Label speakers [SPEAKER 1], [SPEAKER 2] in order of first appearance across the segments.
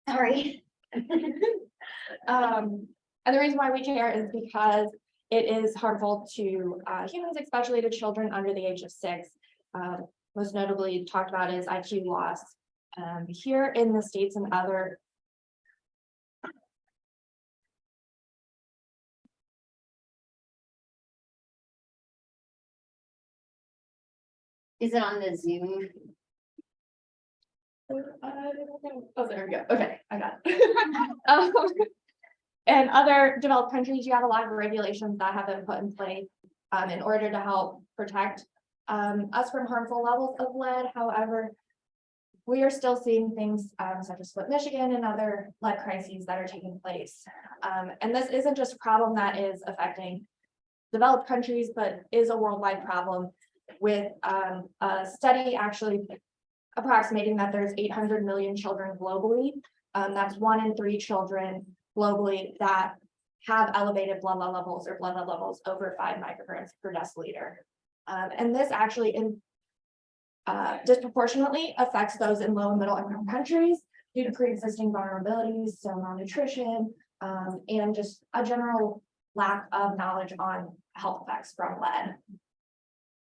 [SPEAKER 1] Sorry. And the reason why we care is because it is harmful to humans, especially to children under the age of 6. Most notably talked about is IQ loss. Here in the States and other.
[SPEAKER 2] Is it on the Zoom?
[SPEAKER 1] Oh, there we go. Okay, I got it. In other developed countries, you have a lot of regulations that have been put in place in order to help protect us from harmful levels of lead. However, we are still seeing things such as Flint, Michigan, and other lead crises that are taking place. And this isn't just a problem that is affecting developed countries, but is a worldwide problem, with a study actually approximating that there's 800 million children globally. That's 1 in 3 children globally that have elevated blood lead levels or blood lead levels over 5 micrograms per deciliter. And this actually disproportionately affects those in low and middle income countries due to pre-existing vulnerabilities, so malnutrition, and just a general lack of knowledge on health effects from lead.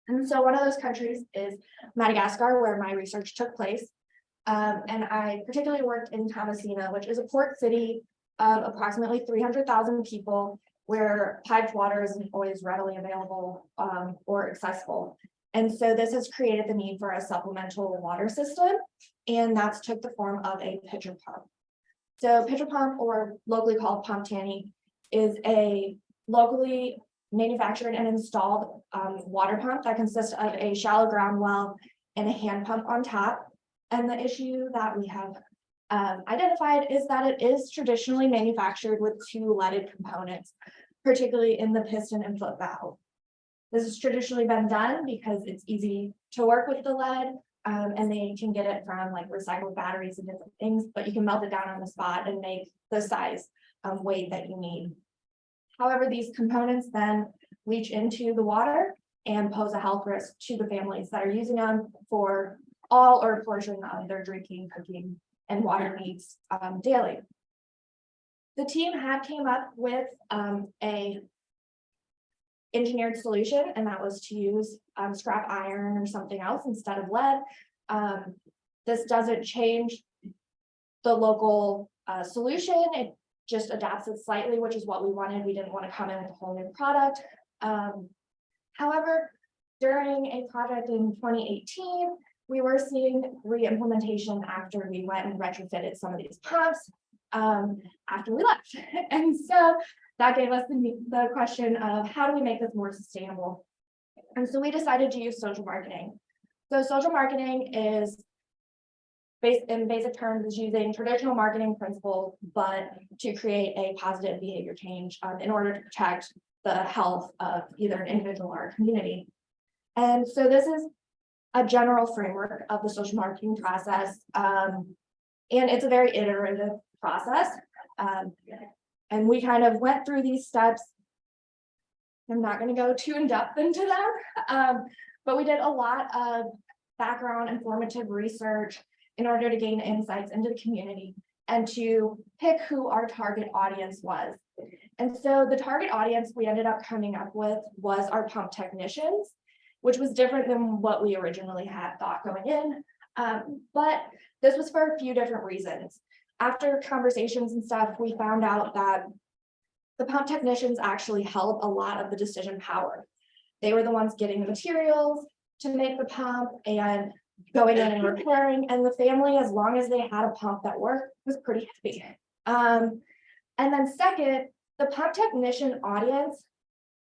[SPEAKER 1] And so one of those countries is Madagascar, where my research took place. And I particularly worked in Tamasina, which is a port city of approximately 300,000 people, where piped water isn't always readily available or accessible. And so this has created the need for a supplemental water system, and that's took the form of a pitcher pump. So pitcher pump, or locally called pump tanny, is a locally manufactured and installed water pump that consists of a shallow ground well and a hand pump on top. And the issue that we have identified is that it is traditionally manufactured with 2 leaded components, particularly in the piston and foot valve. This has traditionally been done because it's easy to work with the lead, and they can get it from like recycled batteries and different things, but you can melt it down on the spot and make the size weight that you need. However, these components then leach into the water and pose a health risk to the families that are using them for all or a portion of their drinking, cooking, and water needs daily. The team had came up with a engineered solution, and that was to use scrap iron or something else instead of lead. This doesn't change the local solution. It just adapts it slightly, which is what we wanted. We didn't want to come in with a whole new product. However, during a project in 2018, we were seeing re-implementation after we went and retrofitted some of these pumps after we left. And so that gave us the question of how do we make this more sustainable? And so we decided to use social marketing. So social marketing is, in basic terms, is using traditional marketing principles, but to create a positive behavior change in order to protect the health of either an individual or a community. And so this is a general framework of the social marketing process. And it's a very iterative process. And we kind of went through these steps. I'm not going to go too in depth into them, but we did a lot of background informative research in order to gain insights into the community and to pick who our target audience was. And so the target audience we ended up coming up with was our pump technicians, which was different than what we originally had thought going in. But this was for a few different reasons. After conversations and stuff, we found out that the pump technicians actually held a lot of the decision power. They were the ones getting the materials to make the pump and going in and repairing, and the family, as long as they had a pump that worked, was pretty happy. And then second, the pump technician audience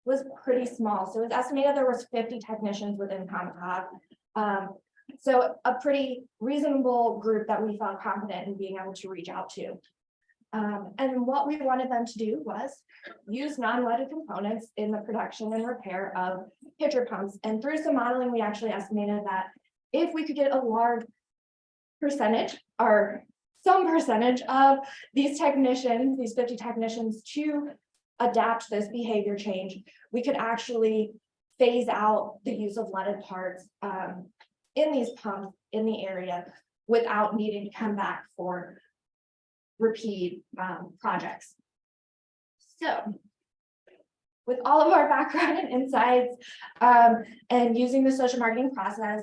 [SPEAKER 1] was pretty small. So it was estimated there was 50 technicians within Comic-Con. So a pretty reasonable group that we felt confident in being able to reach out to. And what we wanted them to do was use non-leaded components in the production and repair of pitcher pumps. And through some modeling, we actually estimated that if we could get a large percentage or some percentage of these technicians, these 50 technicians, to adapt this behavior change, we could actually phase out the use of leaded parts in these pumps in the area without needing to come back for repeat projects. So with all of our background and insights and using the social marketing process,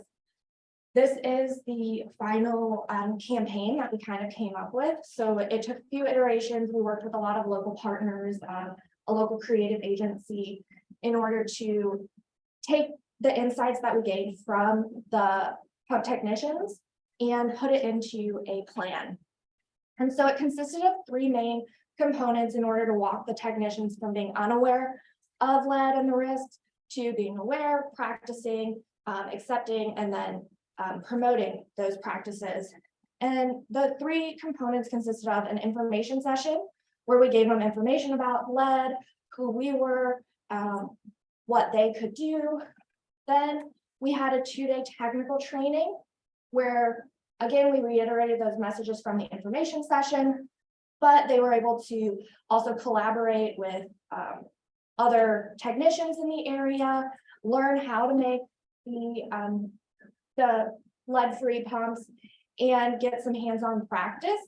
[SPEAKER 1] this is the final campaign that we kind of came up with. So it took a few iterations. We worked with a lot of local partners, a local creative agency, in order to take the insights that we gained from the pump technicians and put it into a plan. And so it consisted of three main components in order to walk the technicians from being unaware of lead and the risks to being aware, practicing, accepting, and then promoting those practices. And the three components consisted of an information session where we gave them information about lead, who we were, what they could do. Then we had a 2-day technical training where, again, we reiterated those messages from the information session, but they were able to also collaborate with other technicians in the area, learn how to make the lead-free pumps, and get some hands-on practice.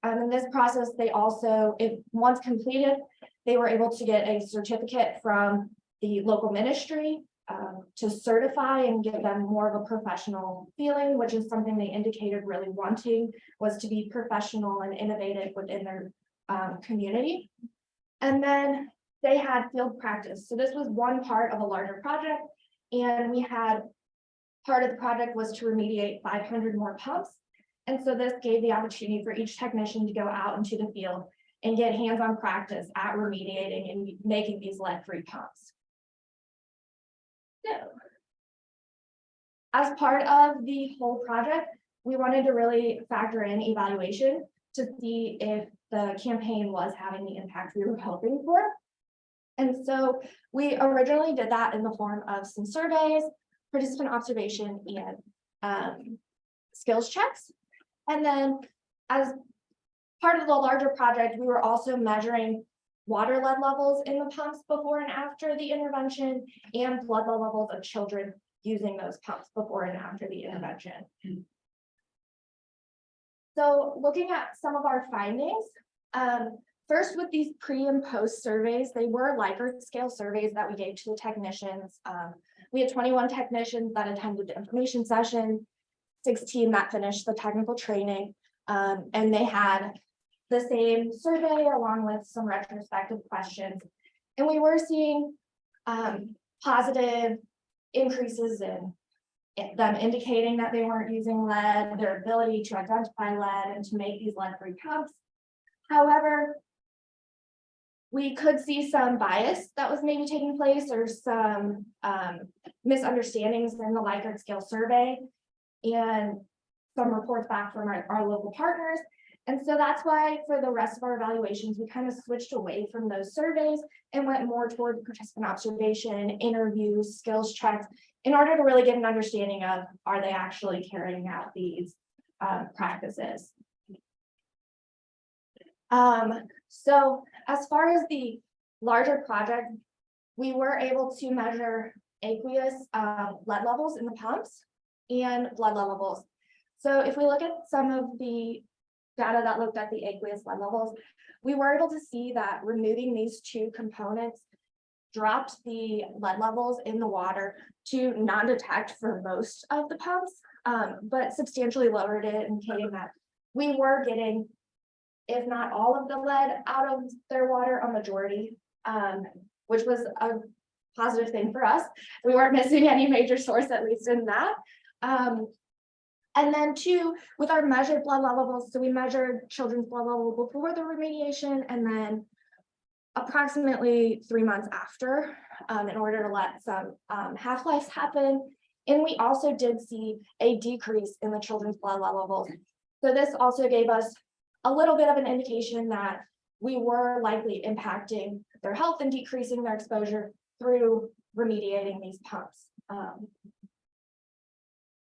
[SPEAKER 1] In this process, they also, once completed, they were able to get a certificate from the local ministry to certify and give them more of a professional feeling, which is something they indicated really wanting, was to be professional and innovative within their community. And then they had field practice. So this was one part of a larger project, and we had part of the project was to remediate 500 more pumps. And so this gave the opportunity for each technician to go out into the field and get hands-on practice at remediating and making these lead-free pumps. So, as part of the whole project, we wanted to really factor in evaluation to see if the campaign was having the impact we were hoping for. And so we originally did that in the form of some surveys, participant observation, and skills checks. And then as part of the larger project, we were also measuring water lead levels in the pumps before and after the intervention, and blood lead levels of children using those pumps before and after the intervention. So looking at some of our findings, first with these pre and post surveys, they were Likert scale surveys that we gave to the technicians. We had 21 technicians that attended the information session, 16 that finished the technical training, and they had the same survey along with some retrospective questions. And we were seeing positive increases in them indicating that they weren't using lead, their ability to identify lead and to make these lead-free pumps. However, we could see some bias that was maybe taking place, or some misunderstandings in the Likert scale survey, and some reports back from our local partners. And so that's why for the rest of our evaluations, we kind of switched away from those surveys and went more toward participant observation, interviews, skills checks, in order to really get an understanding of, are they actually carrying out these practices. So as far as the larger project, we were able to measure aqueous lead levels in the pumps and blood lead levels. So if we look at some of the data that looked at the aqueous lead levels, we were able to see that removing these two components dropped the lead levels in the water to non-detect for most of the pumps, but substantially lowered it, indicating that we were getting, if not all of the lead out of their water, a majority, which was a positive thing for us. We weren't missing any major source, at least in that. And then two, with our measured blood levels, so we measured children's blood level before the remediation and then approximately 3 months after, in order to let some half-lives happen. And we also did see a decrease in the children's blood levels. So this also gave us a little bit of an indication that we were likely impacting their health and decreasing their exposure through remediating these pumps. And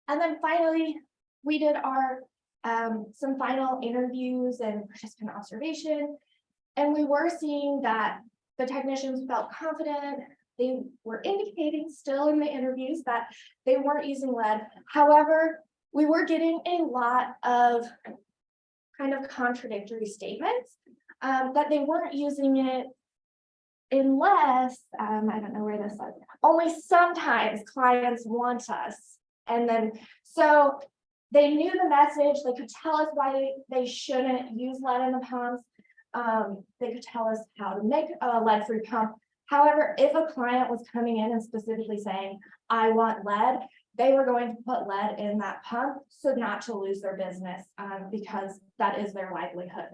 [SPEAKER 1] then finally, we did our some final interviews and participant observation, and we were seeing that the technicians felt confident. They were indicating still in the interviews that they weren't using lead. However, we were getting a lot of kind of contradictory statements, that they weren't using it unless, I don't know where this says, only sometimes clients want us. And then, so they knew the message, they could tell us why they shouldn't use lead in the pumps. They could tell us how to make a lead-free pump. However, if a client was coming in and specifically saying, I want lead, they were going to put lead in that pump so not to lose their business, because that is their livelihood.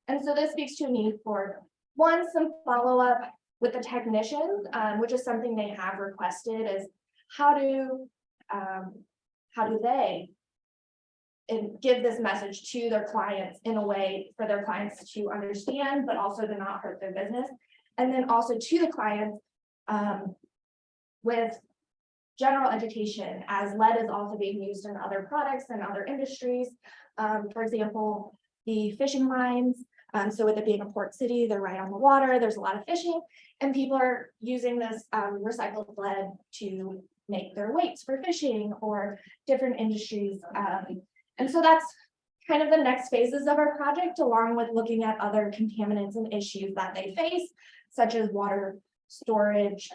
[SPEAKER 1] And so this speaks to a need for, one, some follow-up with the technicians, which is something they have requested, is how do they give this message to their clients in a way for their clients to understand, but also to not hurt their business. And then also to the clients, with general education, as lead is also being used in other products and other industries. For example, the fishing lines. So with it being a port city, they're right on the water, there's a lot of fishing, and people are using this recycled lead to make their weights for fishing or different industries. And so that's kind of the next phases of our project, along with looking at other contaminants and issues that they face, such as water storage,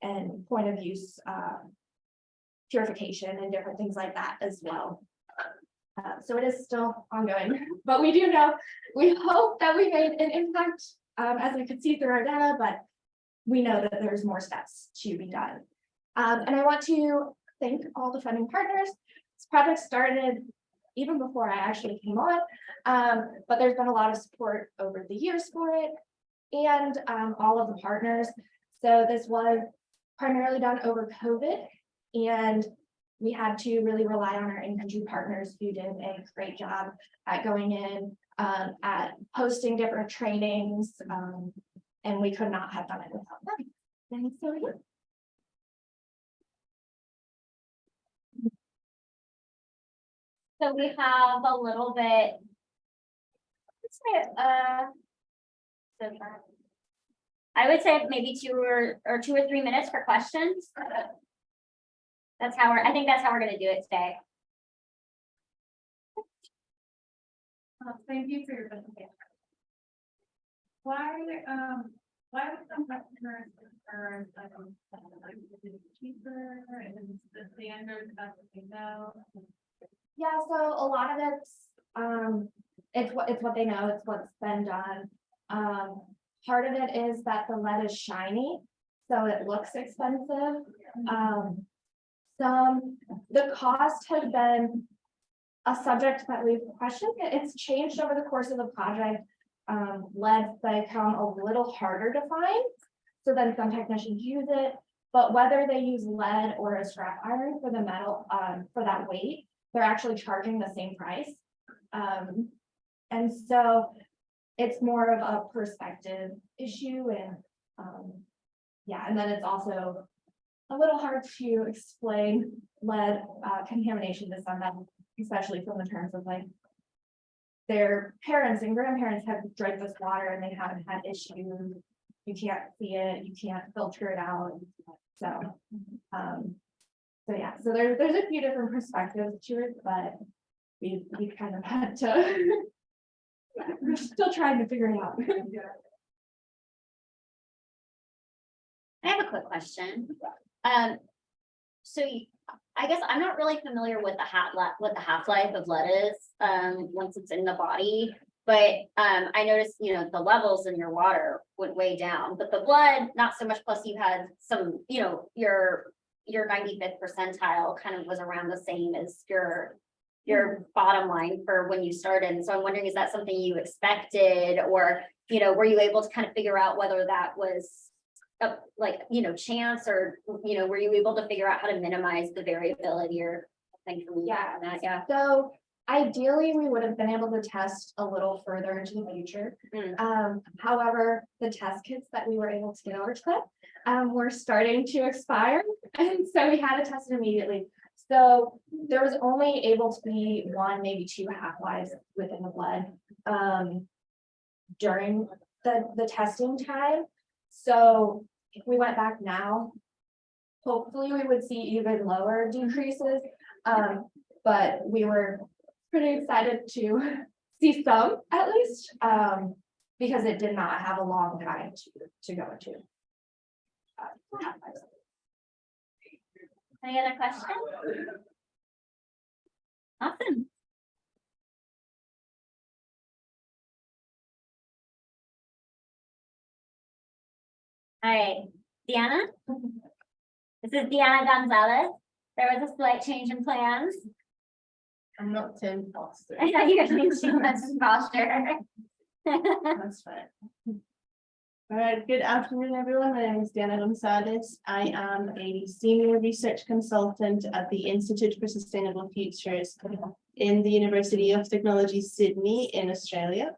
[SPEAKER 1] and point of use purification and different things like that as well. So it is still ongoing, but we do know, we hope that we made an impact, as we could see through our data, but we know that there's more steps to be done. And I want to thank all the funding partners. This project started even before I actually came on, but there's been a lot of support over the years for it, and all of the partners. So this was primarily done over COVID, and we had to really rely on our in-country partners who did a great job at going in, at hosting different trainings, and we could not have done it without them. And so, yeah.
[SPEAKER 2] So we have a little bit. Let's say, I would say maybe 2 or 3 minutes for questions. I think that's how we're gonna do it today.
[SPEAKER 3] Thank you for your presentation. Why would some customers prefer cheaper and the standard that's what they know?
[SPEAKER 1] Yeah, so a lot of it's what they know, it's what's been done. Part of it is that the lead is shiny, so it looks expensive. The cost has been a subject that we've questioned. It's changed over the course of the project. Lead's become a little harder to find, so then some technicians use it, but whether they use lead or a scrap iron for the metal, for that weight, they're actually charging the same price. And so it's more of a perspective issue, and yeah, and then it's also a little hard to explain lead contamination to someone, especially from the terms of like their parents and grandparents have drank this water and they haven't had issues. You can't see it, you can't filter it out. So yeah, so there's a few different perspectives to it, but we kind of had to we're still trying to figure it out.
[SPEAKER 2] I have a quick question. So I guess I'm not really familiar with what the half-life of lead is, once it's in the body. But I noticed, the levels in your water went way down, but the blood, not so much. Plus you had some, your 95th percentile kind of was around the same as your bottom line for when you started. And so I'm wondering, is that something you expected, or, were you able to kind of figure out whether that was chance, or, were you able to figure out how to minimize the variability or things?
[SPEAKER 1] Yeah. So ideally, we would have been able to test a little further into the future. However, the test kits that we were able to get over to were starting to expire, and so we had to test it immediately. So there was only able to be 1, maybe 2 half-lives within the blood during the testing time. So if we went back now, hopefully we would see even lower decreases. But we were pretty excited to see some at least, because it did not have a long time to go into.
[SPEAKER 2] Any other questions? Awesome. All right, Deanna? This is Deanna Gonzalez. There was a slight change in plans.
[SPEAKER 4] I'm not Tim Foster.
[SPEAKER 2] I know you're thinking too much posture.
[SPEAKER 4] That's fine. All right, good afternoon, everyone. My name is Diana Gonzalez. I am a senior research consultant at the Institute for Sustainable Futures in the University of Technology, Sydney in Australia.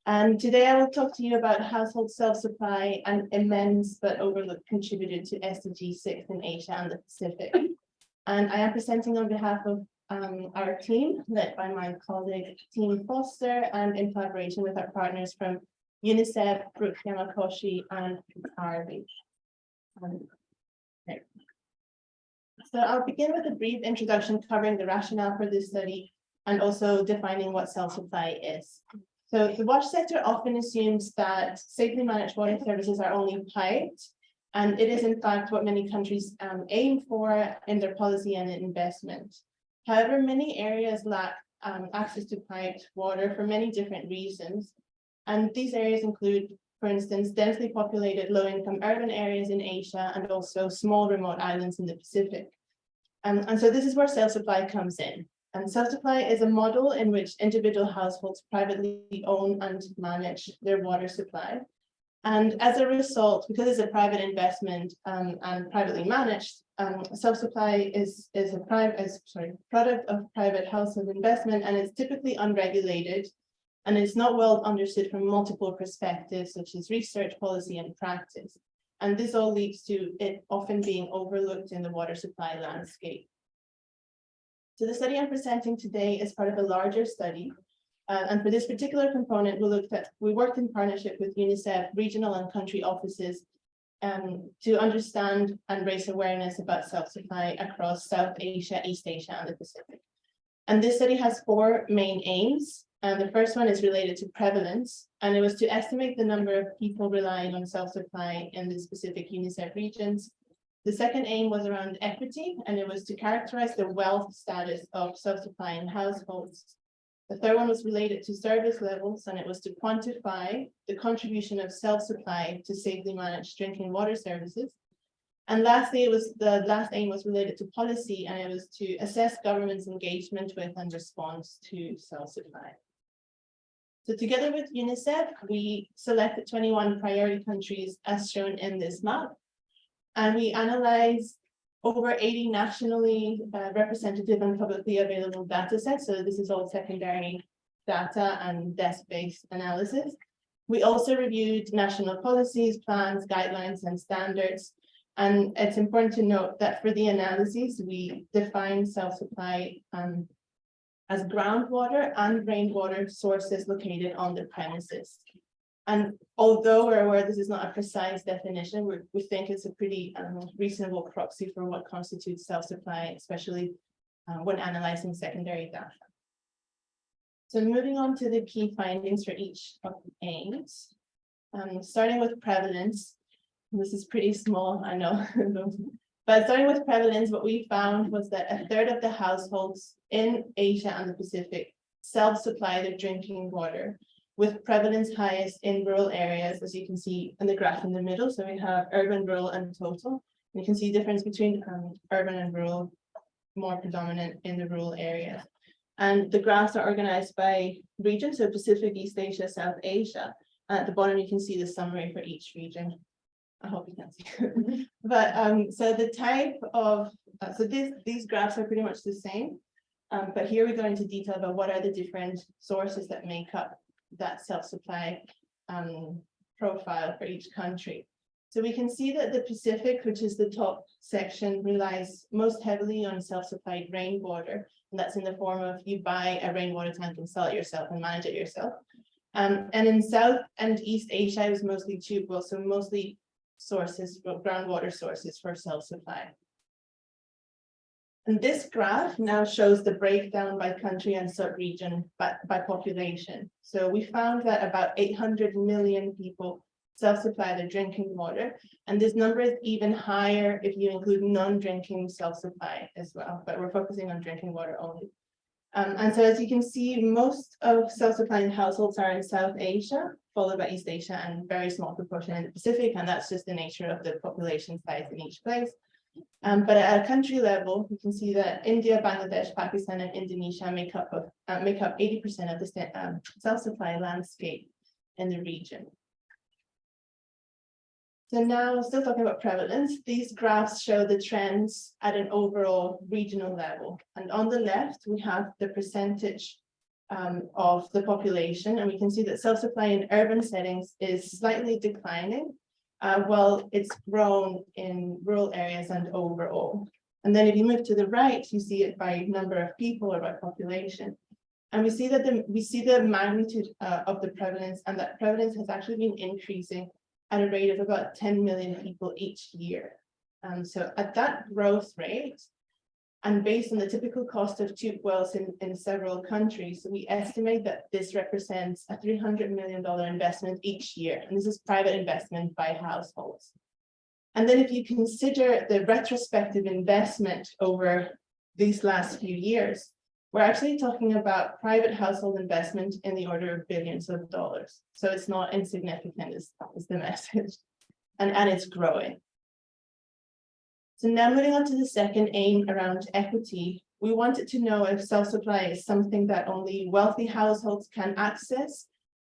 [SPEAKER 4] And today I will talk to you about household self-supply and immense but overlooked contributor to SDG 6 in Asia and the Pacific. And I am presenting on behalf of our team, led by my colleague, Team Foster, and in collaboration with our partners from UNICEF, Brooke Yamakoshi, and Harvey. So I'll begin with a brief introduction covering the rationale for this study and also defining what self-supply is. So the water sector often assumes that safely managed water services are only piped, and it is in fact what many countries aim for in their policy and investment. However, many areas lack access to piped water for many different reasons. And these areas include, for instance, densely populated low-income urban areas in Asia and also small remote islands in the Pacific. And so this is where self-supply comes in. And self-supply is a model in which individual households privately own and manage their water supply. And as a result, because it's a private investment and privately managed, self-supply is a product of private household investment, and it's typically unregulated, and it's not well understood from multiple perspectives, such as research, policy, and practice. And this all leads to it often being overlooked in the water supply landscape. So the study I'm presenting today is part of a larger study. And for this particular component, we worked in partnership with UNICEF regional and country offices to understand and raise awareness about self-supply across South Asia, East Asia, and the Pacific. And this study has 4 main aims. And the first one is related to prevalence, and it was to estimate the number of people relying on self-supply in the specific UNICEF regions. The second aim was around equity, and it was to characterize the wealth status of self-supplying households. The third one was related to service levels, and it was to quantify the contribution of self-supply to safely managed drinking water services. And lastly, the last aim was related to policy, and it was to assess government's engagement with and response to self-supply. So together with UNICEF, we selected 21 priority countries as shown in this map. And we analyzed over 80 nationally representative and publicly available data sets. So this is all secondary data and desk-based analysis. We also reviewed national policies, plans, guidelines, and standards. And it's important to note that for the analyses, we define self-supply as groundwater and rainwater sources located on the premises. And although we're aware this is not a precise definition, we think it's a pretty reasonable proxy for what constitutes self-supply, especially when analyzing secondary data. So moving on to the key findings for each of the aims, starting with prevalence. This is pretty small, I know. But starting with prevalence, what we found was that 1/3 of the households in Asia and the Pacific self-supply their drinking water, with prevalence highest in rural areas, as you can see in the graph in the middle. So we have urban, rural, and total. You can see the difference between urban and rural, more predominant in the rural areas. And the graphs are organized by region, so Pacific, East Asia, South Asia. At the bottom, you can see the summary for each region. I hope you can see. But so the type of, so these graphs are pretty much the same. But here we go into detail about what are the different sources that make up that self-supply profile for each country. So we can see that the Pacific, which is the top section, relies most heavily on self-supplied rainwater. And that's in the form of you buy a rainwater tank and sell it yourself and manage it yourself. And in South and East Asia, it was mostly tube wells, so mostly sources, groundwater sources for self-supply. And this graph now shows the breakdown by country and sub-region by population. So we found that about 800 million people self-supply their drinking water. And this number is even higher if you include non-drinking self-supply as well, but we're focusing on drinking water only. And so as you can see, most of self-supplying households are in South Asia, followed by East Asia, and very small proportion in the Pacific, and that's just the nature of the population size in each place. But at a country level, you can see that India, Bangladesh, Pakistan, and Indonesia make up 80% of the self-supply landscape in the region. So now, still talking about prevalence, these graphs show the trends at an overall regional level. And on the left, we have the percentage of the population, and we can see that self-supply in urban settings is slightly declining, while it's grown in rural areas and overall. And then if you move to the right, you see it by number of people or by population. And we see that the magnitude of the prevalence, and that prevalence has actually been increasing at a rate of about 10 million people each year. So at that growth rate, and based on the typical cost of tube wells in several countries, we estimate that this represents a $300 million investment each year. And this is private investment by households. And then if you consider the retrospective investment over these last few years, we're actually talking about private household investment in the order of billions of dollars. So it's not insignificant is the message, and it's growing. So now moving on to the second aim around equity, we wanted to know if self-supply is something that only wealthy households can access,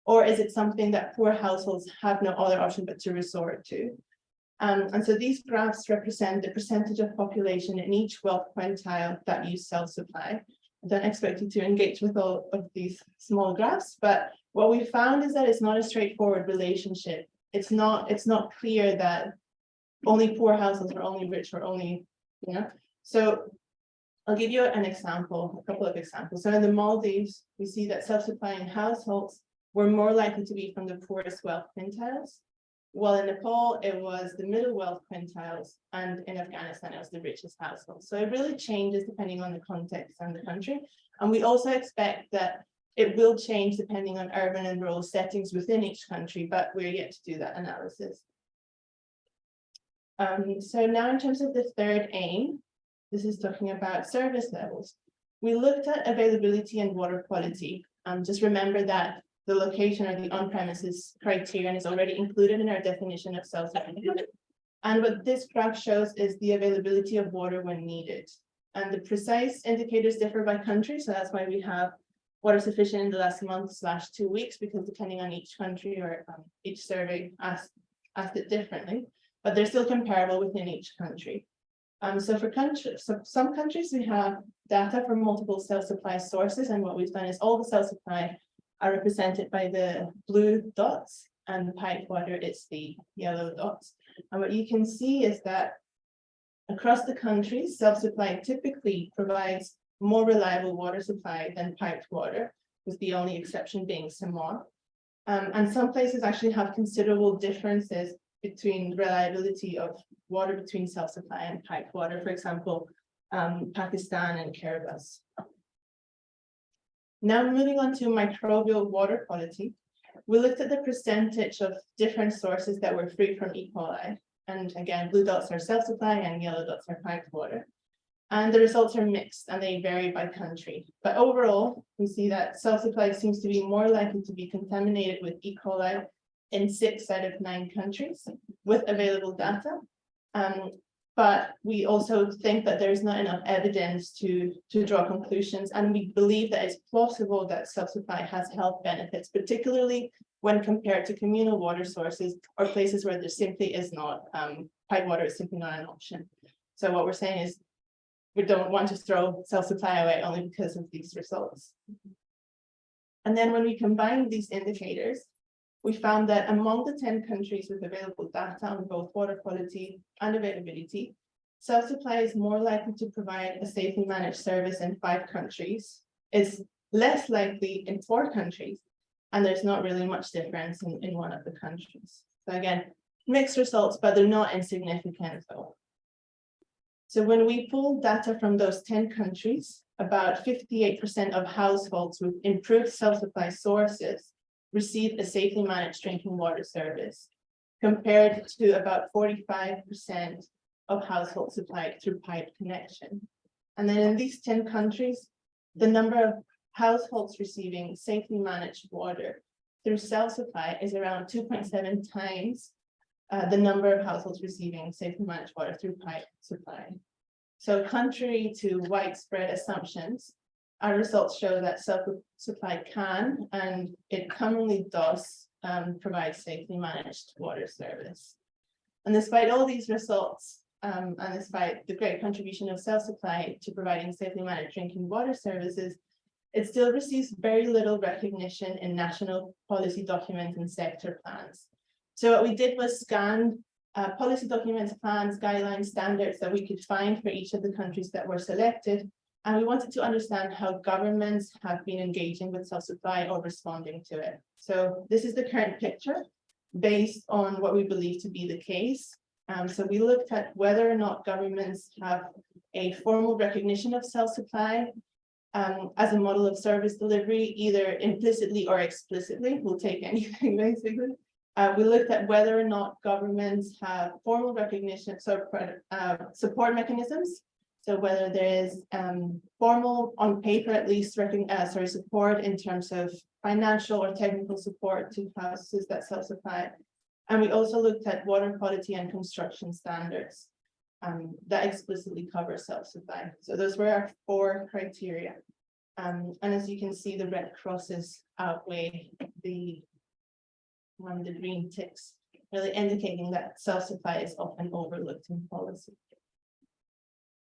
[SPEAKER 4] or is it something that poor households have no other option but to resort to? And so these graphs represent the percentage of population in each wealth quintile that use self-supply. I don't expect you to engage with all of these small graphs, but what we found is that it's not a straightforward relationship. It's not clear that only poor households or only rich or only, So I'll give you an example, a couple of examples. So in the Maldives, we see that self-supplying households were more likely to be from the poorest wealth quintiles, while in Nepal, it was the middle wealth quintiles, and in Afghanistan, it was the richest households. So it really changes depending on the context and the country. And we also expect that it will change depending on urban and rural settings within each country, but we're yet to do that analysis. So now in terms of the third aim, this is talking about service levels. We looked at availability and water quality. Just remember that the location or the on-premises criterion is already included in our definition of self-supply. And what this graph shows is the availability of water when needed. And the precise indicators differ by country, so that's why we have water sufficient in the last month/2 weeks, because depending on each country or each survey asked it differently, but they're still comparable within each country. So for some countries, we have data from multiple self-supply sources, and what we've done is all the self-supply are represented by the blue dots, and the piped water is the yellow dots. And what you can see is that across the countries, self-supply typically provides more reliable water supply than piped water, with the only exception being Samoa. And some places actually have considerable differences between reliability of water between self-supply and piped water, for example, Pakistan and Kiribati. Now moving on to microbial water quality, we looked at the percentage of different sources that were free from E. coli. And again, blue dots are self-supply and yellow dots are piped water. And the results are mixed and they vary by country. But overall, we see that self-supply seems to be more likely to be contaminated with E. coli in 6 out of 9 countries with available data. But we also think that there's not enough evidence to draw conclusions, and we believe that it's plausible that self-supply has health benefits, particularly when compared to communal water sources or places where there simply is not, piped water is simply not an option. So what we're saying is we don't want to throw self-supply away only because of these results. And then when we combine these indicators, we found that among the 10 countries with available data on both water quality and availability, self-supply is more likely to provide a safely managed service in 5 countries, is less likely in 4 countries, and there's not really much difference in one of the countries. So again, mixed results, but they're not insignificant though. So when we pull data from those 10 countries, about 58% of households with improved self-supply sources receive a safely managed drinking water service, compared to about 45% of households supplied through pipe connection. And then in these 10 countries, the number of households receiving safely managed water through self-supply is around 2.7 times the number of households receiving safely managed water through pipe supply. So contrary to widespread assumptions, our results show that self-supply can, and it commonly does, provide safely managed water service. And despite all these results, and despite the great contribution of self-supply to providing safely managed drinking water services, it still receives very little recognition in national policy documents and sector plans. So what we did was scan policy documents, plans, guidelines, standards that we could find for each of the countries that were selected. And we wanted to understand how governments have been engaging with self-supply or responding to it. So this is the current picture based on what we believe to be the case. So we looked at whether or not governments have a formal recognition of self-supply as a model of service delivery, either implicitly or explicitly. We'll take anything basically. We looked at whether or not governments have formal recognition, so support mechanisms. So whether there is formal, on paper at least, support in terms of financial or technical support to houses that self-supply. And we also looked at water quality and construction standards that explicitly cover self-supply. So those were our 4 criteria. And as you can see, the red crosses outweigh the green ticks, really indicating that self-supply is often overlooked in policy.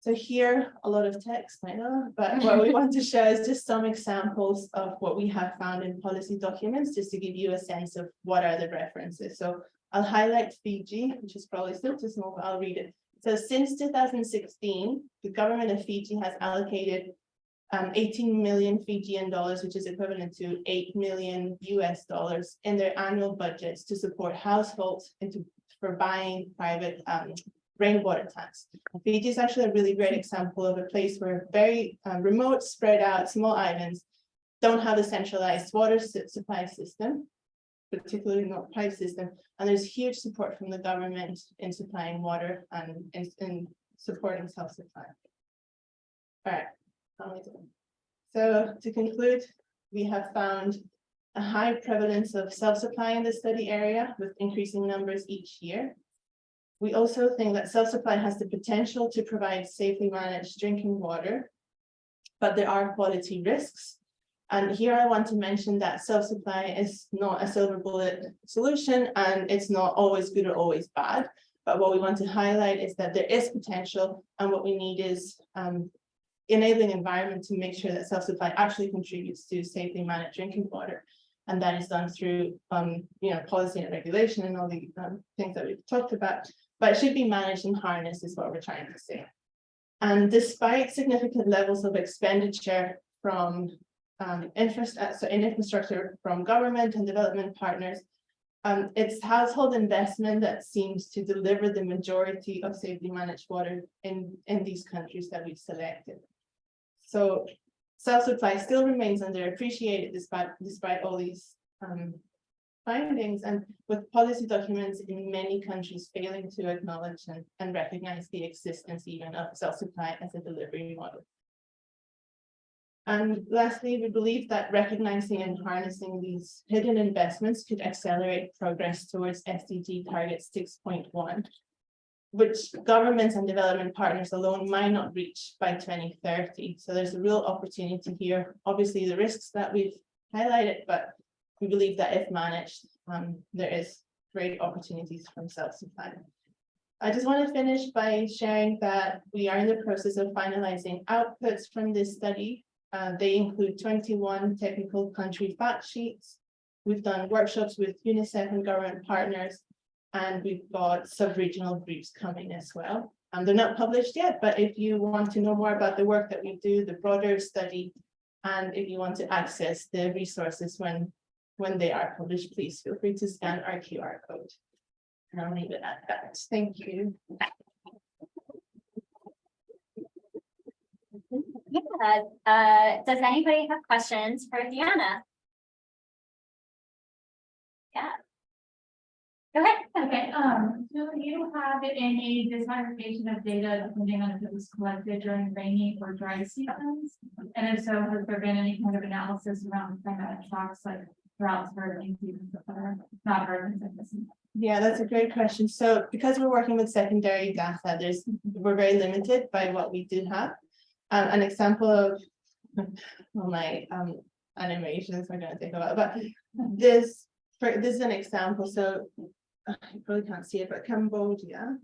[SPEAKER 4] So here, a lot of text, I know, but what we want to show is just some examples of what we have found in policy documents, just to give you a sense of what are the references. So I'll highlight Fiji, which is probably still too small, but I'll read it. So since 2016, the government of Fiji has allocated 18 million Fijian dollars, which is equivalent to $8 million US in their annual budgets to support households for buying private rainwater tanks. Fiji is actually a really great example of a place where very remote, spread out, small islands don't have a centralized water supply system, particularly not pipe system, and there's huge support from the government in supplying water and in supporting self-supply. All right. So to conclude, we have found a high prevalence of self-supply in the study area with increasing numbers each year. We also think that self-supply has the potential to provide safely managed drinking water, but there are quality risks. And here I want to mention that self-supply is not a silver bullet solution, and it's not always good or always bad. But what we want to highlight is that there is potential, and what we need is enabling environment to make sure that self-supply actually contributes to safely managed drinking water. And that is done through policy and regulation and all the things that we've talked about, but it should be managed and harnessed is what we're trying to say. And despite significant levels of expenditure from infrastructure from government and development partners, it's household investment that seems to deliver the majority of safely managed water in these countries that we've selected. So self-supply still remains underappreciated despite all these findings, and with policy documents in many countries failing to acknowledge and recognize the existence even of self-supply as a delivery model. And lastly, we believe that recognizing and harnessing these hidden investments could accelerate progress towards SDG target 6.1, which governments and development partners alone might not reach by 2030. So there's a real opportunity here. Obviously, the risks that we've highlighted, but we believe that if managed, there is great opportunities from self-supply. I just want to finish by sharing that we are in the process of finalizing outputs from this study. They include 21 technical country fact sheets. We've done workshops with UNICEF and government partners, and we've got sub-regional briefs coming as well. They're not published yet, but if you want to know more about the work that we do, the broader study, and if you want to access the resources when they are published, please feel free to scan our QR code. And I'll leave it at that. Thank you.
[SPEAKER 2] Yeah, does anybody have questions for Deanna? Yeah. Go ahead.
[SPEAKER 3] Okay, do you have any disaggregation of data depending on if it was collected during rainy or dry seasons? And if so, has there been any kind of analysis around climatic shocks like droughts, hurricanes, not hurricanes?
[SPEAKER 4] Yeah, that's a great question. So because we're working with secondary data, we're very limited by what we do have. An example of well, my animations are going to take a while, but this is an example. So you probably can't see it, but Cambodia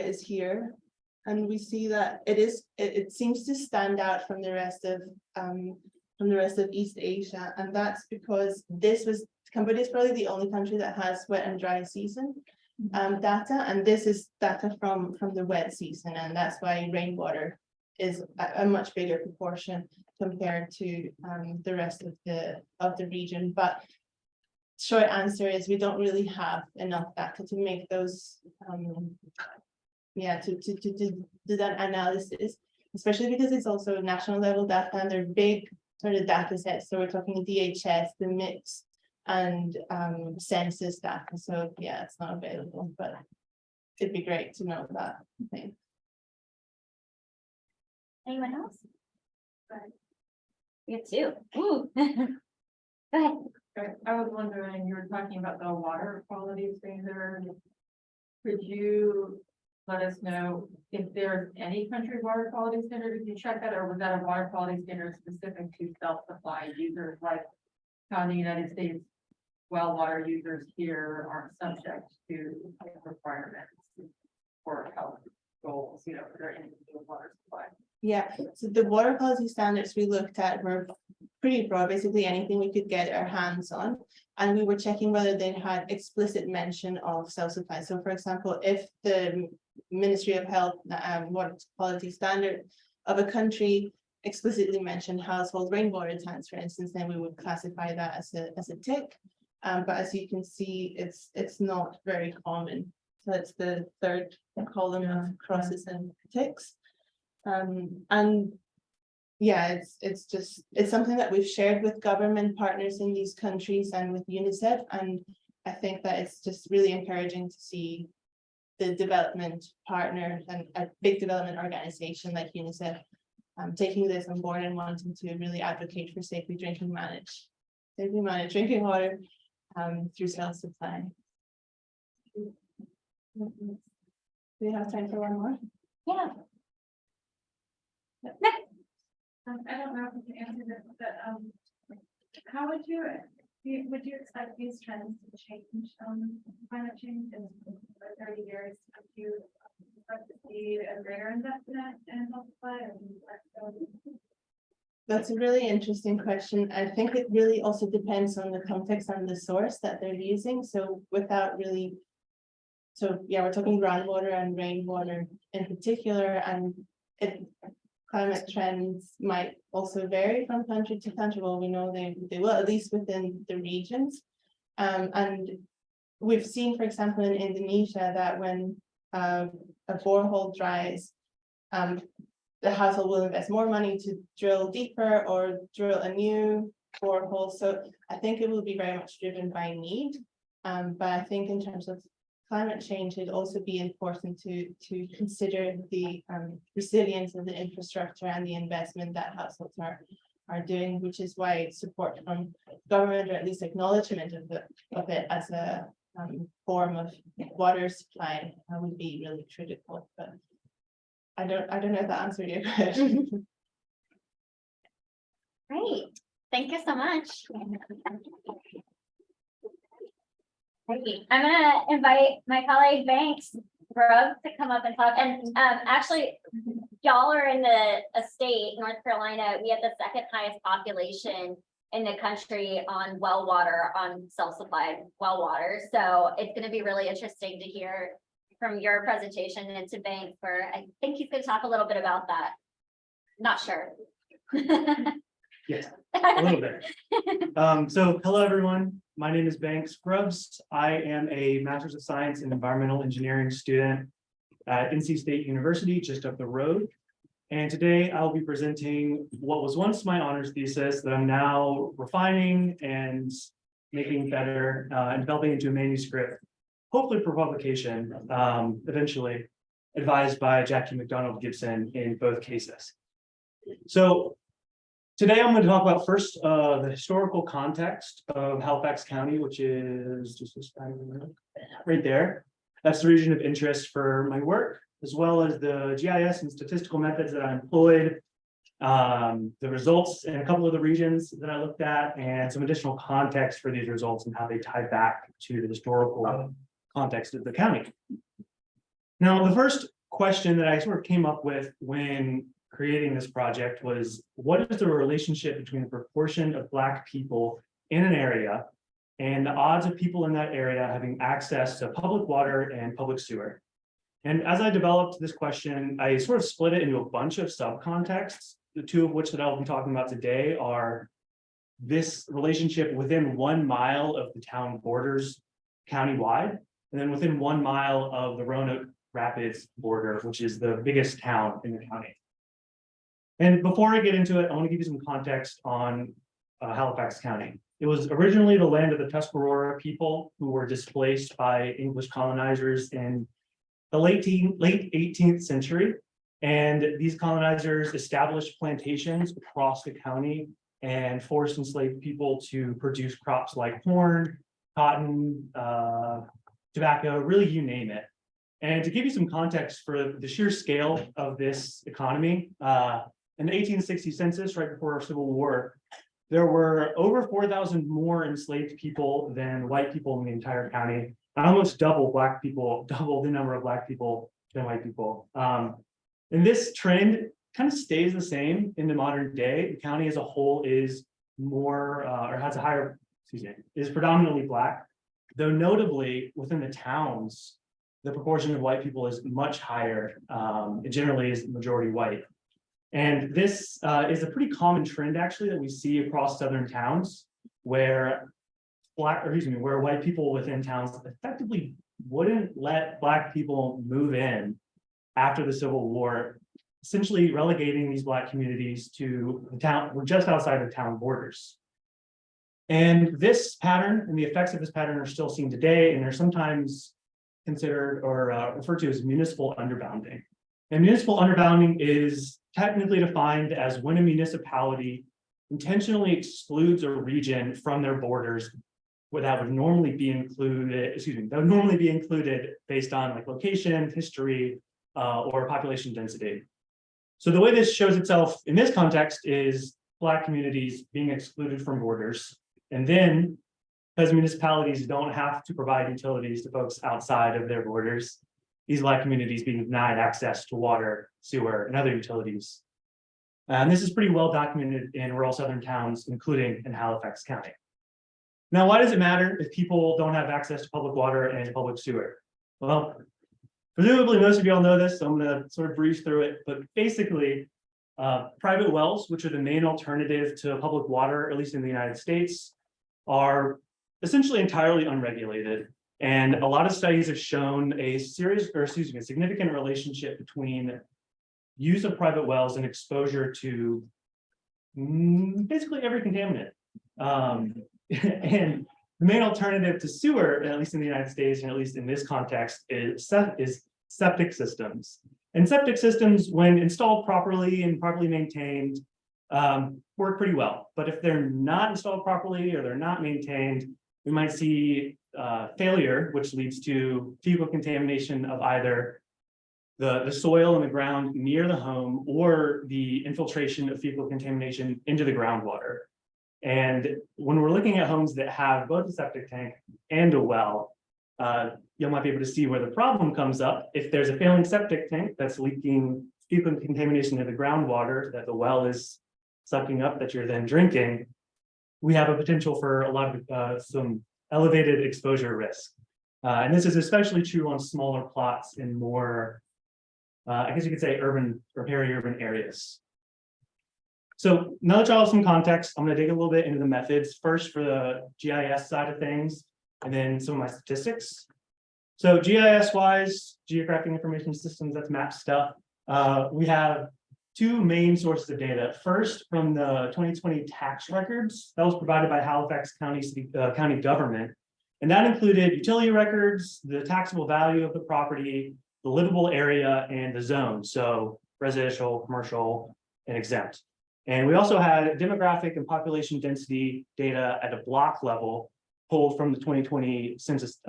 [SPEAKER 4] is here, and we see that it seems to stand out from the rest of East Asia, and that's because Cambodia is probably the only country that has wet and dry season data, and this is data from the wet season, and that's why rainwater is a much bigger proportion compared to the rest of the region. But short answer is we don't really have enough data to make those to do that analysis, especially because it's also national level data and they're big sort of data sets. So we're talking DHS, the mix, and census data. So yeah, it's not available, but it'd be great to know that. I think.
[SPEAKER 2] Anyone else? You have two. Ooh. Go ahead.
[SPEAKER 3] I was wondering, you were talking about the water quality standard. Could you let us know if there's any country water quality standard, if you check that, or was that a water quality standard specific to self-supply users, like how in the United States, well water users here aren't subject to requirements for health goals, for their individual water supply?
[SPEAKER 4] Yeah, so the water quality standards we looked at were pretty broad, basically anything we could get our hands on. And we were checking whether they had explicit mention of self-supply. So for example, if the Ministry of Health water quality standard of a country explicitly mentioned household rainwater tanks, for instance, then we would classify that as a tick. But as you can see, it's not very common. So it's the third column of crosses and ticks. And yeah, it's something that we've shared with government partners in these countries and with UNICEF, and I think that it's just really encouraging to see the development partner and a big development organization like UNICEF taking this on board and wanting to really advocate for safely managed drinking water through self-supply. Do we have time for one more?
[SPEAKER 2] Yeah.
[SPEAKER 3] I don't know if you can answer this, but how would you expect these trends to change climate change in 30 years? Would you expect to see a greater investment in health supply?
[SPEAKER 4] That's a really interesting question. I think it really also depends on the context and the source that they're using. So yeah, we're talking groundwater and rainwater in particular, and climate trends might also vary from country to country. Well, we know they will, at least within the regions. And we've seen, for example, in Indonesia, that when a borehole dries, the household will invest more money to drill deeper or drill a new borehole. So I think it will be very much driven by need. But I think in terms of climate change, it'd also be important to consider the resilience of the infrastructure and the investment that households are doing, which is why support from government, or at least acknowledgement of it as a form of water supply would be really critical. But I don't know if that answered your question.
[SPEAKER 2] Great. Thank you so much. Great. I'm gonna invite my colleague Banks Grubb to come up and talk. And actually, y'all are in the state, North Carolina. We have the second highest population in the country on well water, on self-supplied well water. So it's gonna be really interesting to hear from your presentation and to Banks, where I think he's gonna talk a little bit about that. Not sure.
[SPEAKER 5] Yes, a little bit. So hello, everyone. My name is Banks Grubbs. I am a Master's of Science in Environmental Engineering student at NC State University, just up the road. And today I'll be presenting what was once my honors thesis that I'm now refining and making better and developing into a manuscript, hopefully for publication, eventually, advised by Jackie McDonald Gibson in both cases. So today I'm going to talk about first the historical context of Halifax County, which is just this right there. That's the region of interest for my work, as well as the GIS and statistical methods that I employed, the results in a couple of the regions that I looked at, and some additional context for these results and how they tie back to the historical context of the county. Now, the first question that I sort of came up with when creating this project was, what is the relationship between the proportion of Black people in an area and the odds of people in that area having access to public water and public sewer? And as I developed this question, I sort of split it into a bunch of subcontexts, the two of which that I'll be talking about today are this relationship within 1 mile of the town borders countywide, and then within 1 mile of the Roanoke Rapids border, which is the biggest town in the county. And before I get into it, I want to give you some context on Halifax County. It was originally the land of the Tuscarora people who were displaced by English colonizers in the late 18th century. And these colonizers established plantations across the county and forced enslaved people to produce crops like corn, cotton, tobacco, really you name it. And to give you some context for the sheer scale of this economy, in the 1860 census, right before our Civil War, there were over 4,000 more enslaved people than white people in the entire county, and almost double Black people, double the number of Black people than white people. And this trend kind of stays the same in the modern day. The county as a whole is more, or has a higher, is predominantly Black, though notably within the towns, the proportion of white people is much higher. It generally is majority white. And this is a pretty common trend actually that we see across southern towns where where white people within towns effectively wouldn't let Black people move in after the Civil War, essentially relegating these Black communities to the town, just outside of town borders. And this pattern and the effects of this pattern are still seen today, and they're sometimes considered or referred to as municipal underbounding. And municipal underbounding is technically defined as when a municipality intentionally excludes a region from their borders that would normally be included, that would normally be included based on like location, history, or population density. So the way this shows itself in this context is Black communities being excluded from borders. And then, because municipalities don't have to provide utilities to folks outside of their borders, these Black communities being denied access to water, sewer, and other utilities. And this is pretty well documented in rural southern towns, including in Halifax County. Now, why does it matter if people don't have access to public water and public sewer? Well, presumably most of y'all know this, so I'm going to sort of breeze through it, but basically, private wells, which are the main alternative to public water, at least in the United States, are essentially entirely unregulated. And a lot of studies have shown a significant relationship between use of private wells and exposure to basically every contaminant. And the main alternative to sewer, at least in the United States, and at least in this context, is septic systems. And septic systems, when installed properly and properly maintained, work pretty well. But if they're not installed properly or they're not maintained, we might see failure, which leads to fecal contamination of either the soil and the ground near the home or the infiltration of fecal contamination into the groundwater. And when we're looking at homes that have both a septic tank and a well, you might be able to see where the problem comes up. If there's a failing septic tank that's leaking fecal contamination into the groundwater that the well is sucking up that you're then drinking, we have a potential for a lot of some elevated exposure risk. And this is especially true on smaller plots in more, I guess you could say urban or peri-urban areas. So now that y'all have some context, I'm going to dig a little bit into the methods, first for the GIS side of things, and then some of my statistics. So GIS-wise, Geographic Information Systems, that's map stuff. We have two main sources of data. First, from the 2020 tax records that was provided by Halifax County government. And that included utility records, the taxable value of the property, the livable area, and the zone. So residential, commercial, and exempt. And we also had demographic and population density data at a block level pulled from the 2020 census,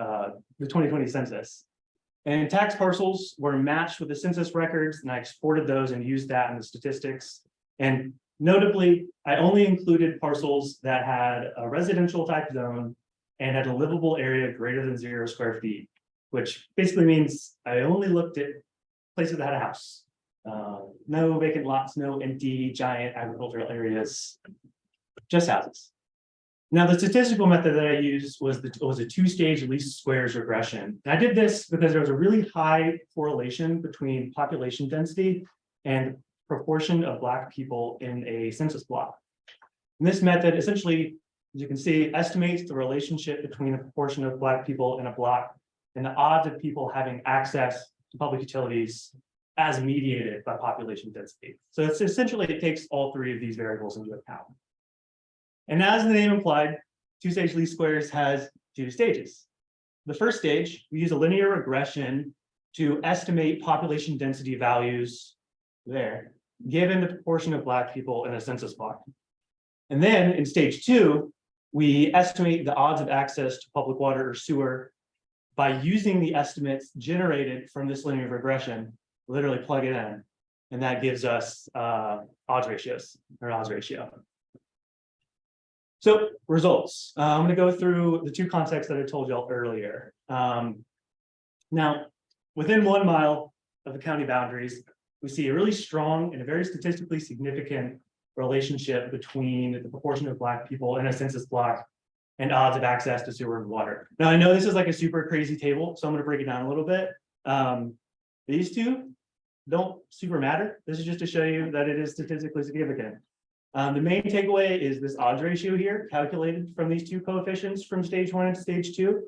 [SPEAKER 5] And tax parcels were matched with the census records, and I exported those and used that in the statistics. And notably, I only included parcels that had a residential type zone and had a livable area greater than 0 square feet, which basically means I only looked at places that had a house. No vacant lots, no empty giant agricultural areas, just houses. Now, the statistical method that I used was a two-stage least squares regression. And I did this because there was a really high correlation between population density and proportion of Black people in a census block. And this method essentially, as you can see, estimates the relationship between a proportion of Black people in a block and the odds of people having access to public utilities as mediated by population density. So it's essentially, it takes all three of these variables into account. And as the name implied, two-stage least squares has two stages. The first stage, we use a linear regression to estimate population density values there, given the proportion of Black people in a census block. And then in stage two, we estimate the odds of access to public water or sewer by using the estimates generated from this linear regression, literally plug it in, and that gives us odds ratios, or odds ratio. So results, I'm going to go through the two concepts that I told y'all earlier. Now, within 1 mile of the county boundaries, we see a really strong and a very statistically significant relationship between the proportion of Black people in a census block and odds of access to sewer and water. Now, I know this is like a super crazy table, so I'm going to break it down a little bit. These two don't super matter. This is just to show you that it is statistically significant. The main takeaway is this odds ratio here, calculated from these two coefficients from stage 1 and stage 2.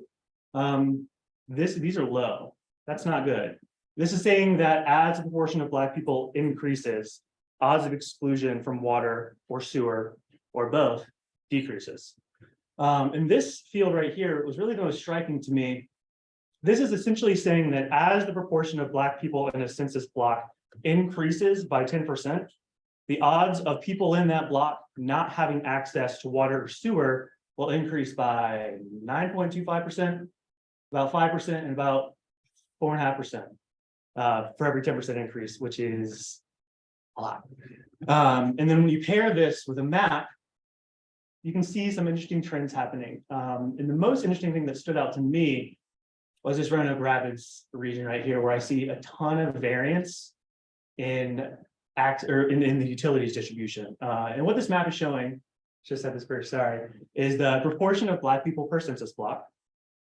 [SPEAKER 5] These are low. That's not good. This is saying that as the proportion of Black people increases, odds of exclusion from water or sewer or both decreases. And this field right here was really the most striking to me. This is essentially saying that as the proportion of Black people in a census block increases by 10%, the odds of people in that block not having access to water or sewer will increase by 9.25%, about 5%, and about 4.5% for every 10% increase, which is a lot. And then when you pair this with a map, you can see some interesting trends happening. And the most interesting thing that stood out to me was this Roanoke Rapids region right here, where I see a ton of variance in the utilities distribution. And what this map is showing, just said this first, sorry, is the proportion of Black people per census block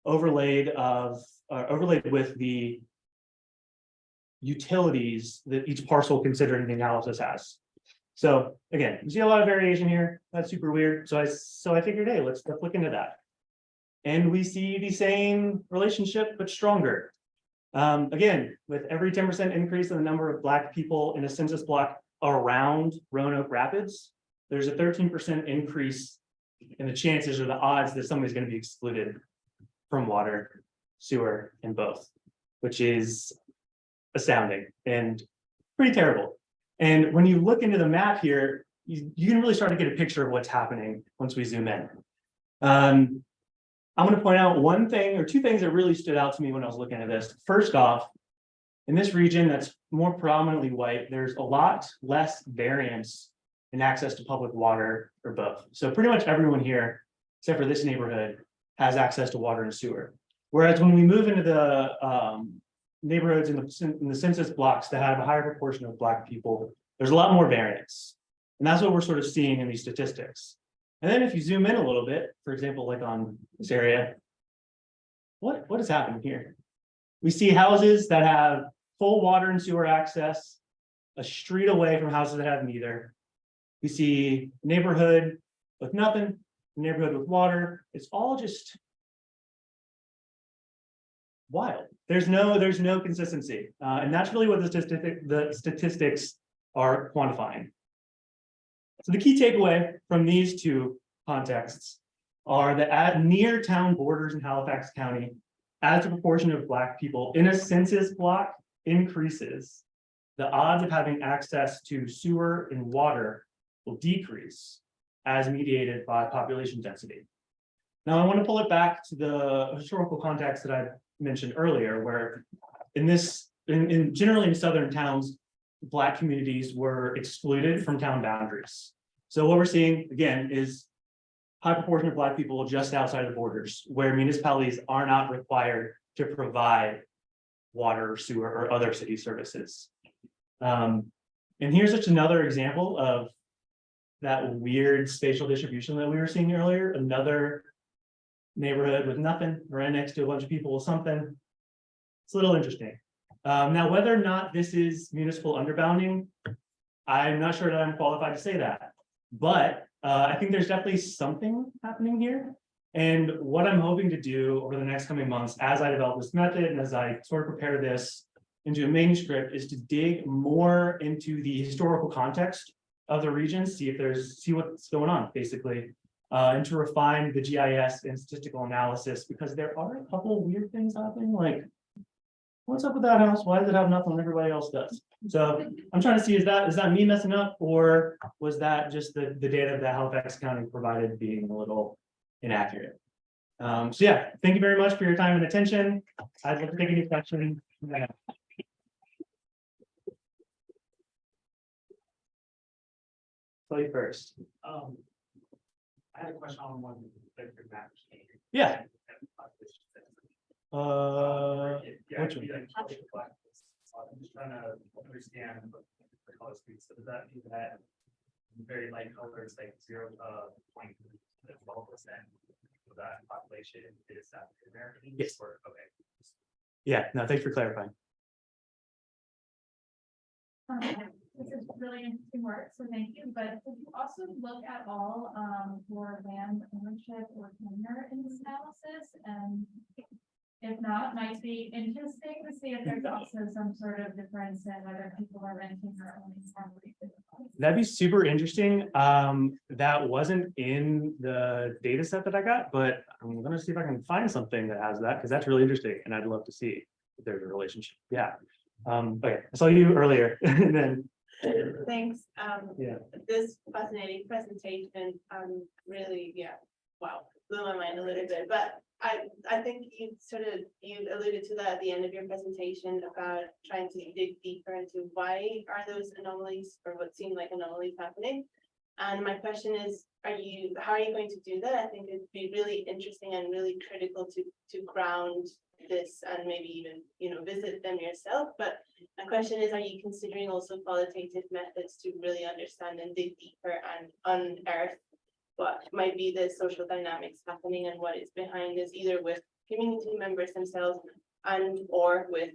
[SPEAKER 5] overlaid with the utilities that each parcel considered in the analysis has. So again, you see a lot of variation here. That's super weird. So I figured, hey, let's look into that. And we see the same relationship, but stronger. Again, with every 10% increase in the number of Black people in a census block around Roanoke Rapids, there's a 13% increase in the chances or the odds that somebody's going to be excluded from water, sewer, and both, which is astounding and pretty terrible. And when you look into the map here, you can really start to get a picture of what's happening once we zoom in. I'm going to point out one thing or two things that really stood out to me when I was looking at this. First off, in this region that's more predominantly white, there's a lot less variance in access to public water or both. So pretty much everyone here, except for this neighborhood, has access to water and sewer. Whereas when we move into the neighborhoods in the census blocks that have a higher proportion of Black people, there's a lot more variance. And that's what we're sort of seeing in these statistics. And then if you zoom in a little bit, for example, like on this area, what is happening here? We see houses that have full water and sewer access, a street away from houses that have neither. We see a neighborhood with nothing, a neighborhood with water. It's all just wild. There's no consistency. And that's really what the statistics are quantifying. So the key takeaway from these two contexts are that at near town borders in Halifax County, as the proportion of Black people in a census block increases, the odds of having access to sewer and water will decrease as mediated by population density. Now, I want to pull it back to the historical context that I mentioned earlier, where generally in southern towns, Black communities were excluded from town boundaries. So what we're seeing again is high proportion of Black people just outside of the borders, where municipalities are not required to provide water, sewer, or other city services. And here's just another example of that weird spatial distribution that we were seeing earlier. Another neighborhood with nothing right next to a bunch of people with something. It's a little interesting. Now, whether or not this is municipal underbounding, I'm not sure that I'm qualified to say that, but I think there's definitely something happening here. And what I'm hoping to do over the next coming months, as I develop this method and as I sort of prepare this into a manuscript, is to dig more into the historical context of the region, see what's going on, basically, and to refine the GIS and statistical analysis, because there are a couple weird things happening, like, what's up with that house? Why does it have nothing when everybody else does? So I'm trying to see, is that me messing up, or was that just the data that Halifax County provided being a little inaccurate? So yeah, thank you very much for your time and attention. I'd love to take any questions. Tell you first.
[SPEAKER 6] I had a question on one of your maps.
[SPEAKER 5] Yeah.
[SPEAKER 6] Yeah,
[SPEAKER 5] Which one?
[SPEAKER 6] I'm just trying to understand what the color speaks. So does that mean that very light colors like 0 to 20 to 12% of that population is African American?
[SPEAKER 5] Yes.
[SPEAKER 6] Or, okay.
[SPEAKER 5] Yeah, no, thanks for clarifying.
[SPEAKER 7] This is really interesting work, so thank you, but did you also look at all for land ownership or tenure in this analysis? And if not, might be interesting to see if there's also some sort of difference in whether people are renting or owning property.
[SPEAKER 5] That'd be super interesting. That wasn't in the data set that I got, but I'm gonna see if I can find something that has that, because that's really interesting, and I'd love to see if there's a relationship. Yeah. Okay, I saw you earlier, and then
[SPEAKER 4] Thanks.
[SPEAKER 5] Yeah.
[SPEAKER 4] This fascinating presentation, really, yeah, wow, blew my mind a little bit, but I think you alluded to that at the end of your presentation about trying to dig deeper into why are those anomalies, or what seem like anomalies, happening. And my question is, how are you going to do that? I think it'd be really interesting and really critical to ground this and maybe even, visit them yourself. But my question is, are you considering also qualitative methods to really understand and dig deeper and unearth what might be the social dynamics happening and what is behind this, either with community members themselves and or with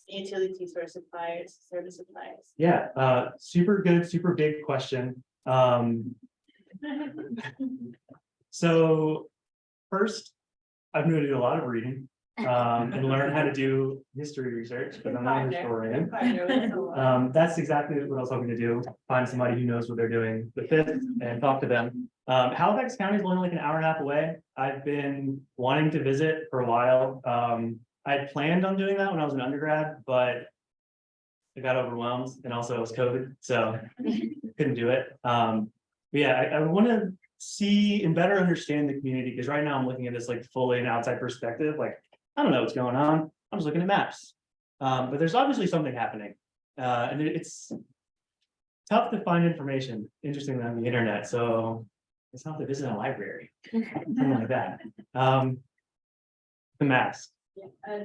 [SPEAKER 4] utilities or suppliers, service suppliers?
[SPEAKER 5] yeah, super good, super big question. So first, I'm going to do a lot of reading and learn how to do history research, because I'm not a historian. That's exactly what I was hoping to do, find somebody who knows what they're doing with this and talk to them. Halifax County is only like an hour and a half away. I've been wanting to visit for a while. I had planned on doing that when I was an undergrad, but I got overwhelmed, and also it was COVID, so couldn't do it. But yeah, I want to see and better understand the community, because right now I'm looking at this like fully an outside perspective. Like, I don't know what's going on. I'm just looking at maps. But there's obviously something happening. And it's tough to find information, interestingly, on the internet. So it's not to visit a library, something like that. The maps.
[SPEAKER 7] Yeah,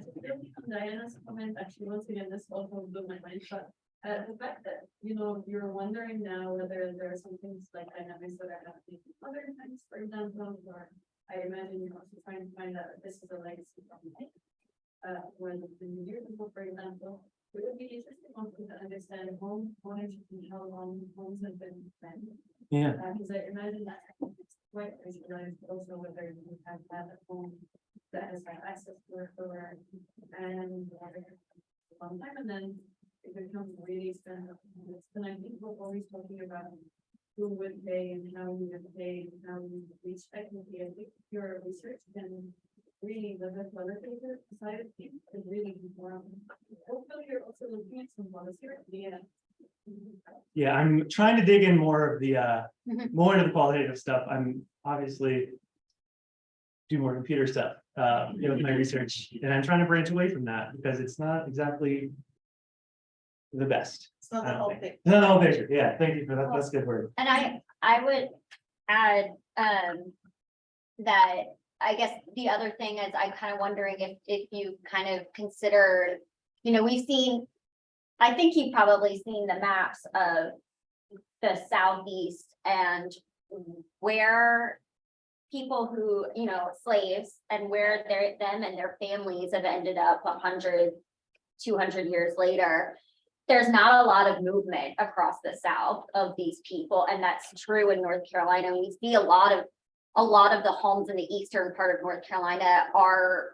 [SPEAKER 7] Diana's comment, actually, once again, this also blew my mind, but the fact that, you're wondering now whether there are some things like dynamics that are happening in other things, for example, or I imagine you're also trying to find out if this is a legacy from when the years ago, for example, it would be interesting also to understand home ownership and how long homes have been spent.
[SPEAKER 5] Yeah.
[SPEAKER 7] Because I imagine that it's quite specialized also whether you have had a home that has had access to it for and a long time, and then it becomes really expensive. And I think we're always talking about who would pay and how you would pay and how you would reach. I think your research can really look at qualitative side of things and really inform. Hopefully you're also looking at some policy. Yeah.
[SPEAKER 5] Yeah, I'm trying to dig in more of the
[SPEAKER 2] Mhm.
[SPEAKER 5] more into the qualitative stuff. I'm obviously do more computer stuff with my research, and I'm trying to branch away from that because it's not exactly the best.
[SPEAKER 4] It's not
[SPEAKER 5] I
[SPEAKER 4] the
[SPEAKER 5] don't
[SPEAKER 4] whole
[SPEAKER 5] think.
[SPEAKER 4] thing.
[SPEAKER 5] No, the whole picture. Yeah, thank you for that. That's a good word.
[SPEAKER 2] And I would add, that I guess the other thing is I'm kind of wondering if you kind of considered, we've seen, I think you've probably seen the maps of the southeast and where people who, slaves and where them and their families have ended up 100, 200 years later. There's not a lot of movement across the South of these people, and that's true in North Carolina. We see a lot of the homes in the eastern part of North Carolina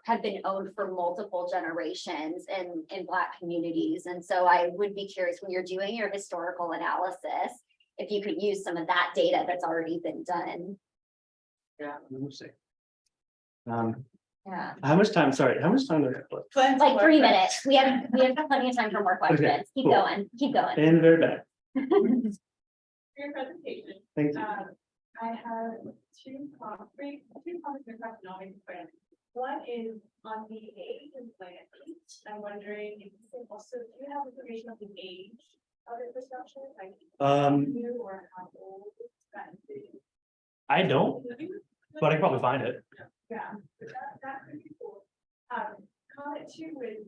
[SPEAKER 2] have been owned for multiple generations in Black communities. And so I would be curious, when you're doing your historical analysis, if you could use some of that data that's already been done.
[SPEAKER 5] Yeah, we'll see.
[SPEAKER 2] Yeah,
[SPEAKER 5] How much time? Sorry, how much time do we have left?
[SPEAKER 4] Plenty
[SPEAKER 2] like
[SPEAKER 4] more
[SPEAKER 2] 3
[SPEAKER 4] questions.
[SPEAKER 2] minutes. We have plenty of time for more questions. Keep
[SPEAKER 5] cool.
[SPEAKER 2] going, keep going.
[SPEAKER 5] And very bad.
[SPEAKER 7] For your presentation,
[SPEAKER 5] Thank you.
[SPEAKER 7] I have two comments and questions. One is on the age of land. I'm wondering if you also, do you have information on the age of infrastructure, like new or how old that is?
[SPEAKER 5] I don't, but I can probably find it.
[SPEAKER 7] Yeah, but that could be cool. Comment two is,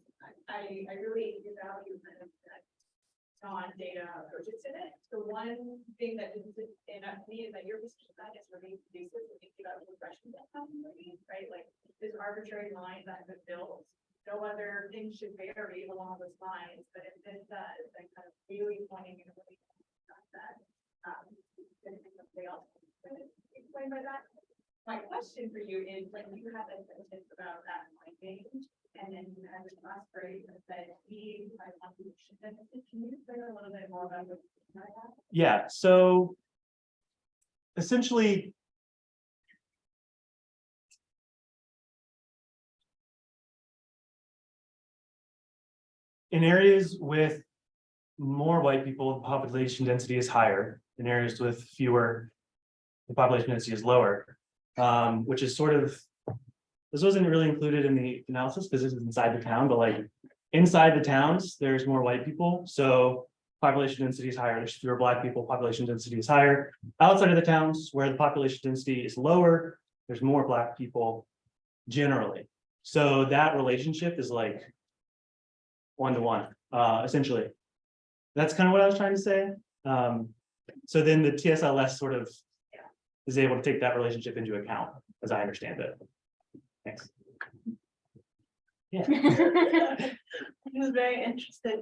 [SPEAKER 7] I really value kind of that non-data approaches in it. The one thing that didn't stand out to me is that your research on that is really basic when you think about regression that happen, right? Like this arbitrary line that has been built. No other things should vary along those lines, but if this does, then kind of really pointing in a way that somebody else can explain by that. My question for you is, like, you have a sentence about that finding, and then you have a class grade that said by contribution. Can you explain a little bit more about what you have?
[SPEAKER 5] Yeah, so essentially, in areas with more white people, the population density is higher. In areas with fewer, the population density is lower, which is sort of, this wasn't really included in the analysis because this is inside the town, but like inside the towns, there's more white people. So population density is higher. There's fewer Black people, population density is higher. Outside of the towns where the population density is lower, there's more Black people generally. So that relationship is like 1-to-1, essentially. That's kind of what I was trying to say. So then the TSLS sort of is able to take that relationship into account, as I understand it. Thanks. Yeah.
[SPEAKER 4] I was very interested.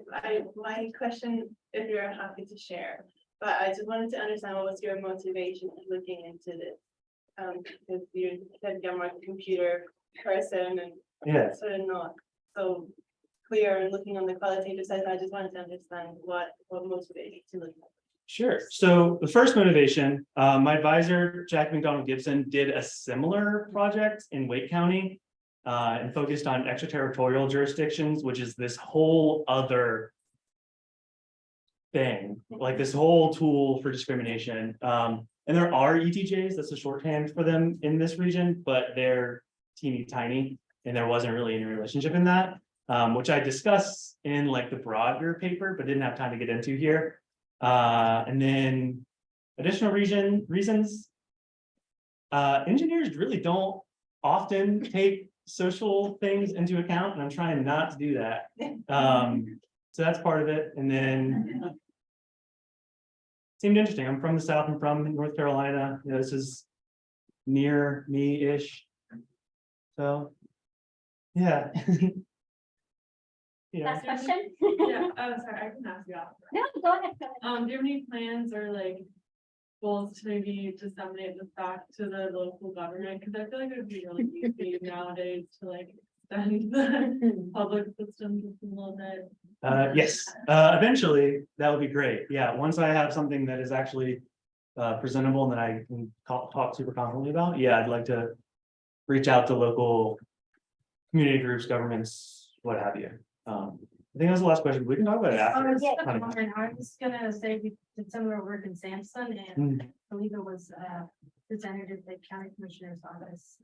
[SPEAKER 4] My question, if you're happy to share, but I just wanted to understand what was your motivation in looking into this? Because you said you're more a computer person and
[SPEAKER 5] Yeah.
[SPEAKER 4] sort of not so clear and looking on the qualitative side. I just wanted to understand what motivated you to look at.
[SPEAKER 5] Sure. So the first motivation, my advisor, Jack McDonald Gibson, did a similar project in Wake County and focused on extraterritorial jurisdictions, which is this whole other thing, like this whole tool for discrimination. And there are ETJs, that's a shorthand for them in this region, but they're teeny tiny, and there wasn't really any relationship in that, which I discuss in like the broader paper, but didn't have time to get into here. And then additional reasons. Engineers really don't often take social things into account, and I'm trying not to do that. So that's part of it. And then seemed interesting. I'm from the South, I'm from North Carolina. You know, this is near me-ish. So yeah. Yeah.
[SPEAKER 2] Last question?
[SPEAKER 7] Yeah, oh, sorry, I can ask you after.
[SPEAKER 2] No, go ahead.
[SPEAKER 7] Do you have any plans or like goals to maybe disseminate this back to the local government? Because I feel like it would be really easy nowadays to like extend the public system just a little bit?
[SPEAKER 5] Yes, eventually, that would be great. Yeah, once I have something that is actually presentable and that I can talk super confidently about, yeah, I'd like to reach out to local community groups, governments, what have you. I think that's the last question. We can talk about it after.
[SPEAKER 7] Yeah,
[SPEAKER 5] Kind of-
[SPEAKER 7] I was gonna say, we did similar work in Sampson and I believe it was presented at the county commissioner's office.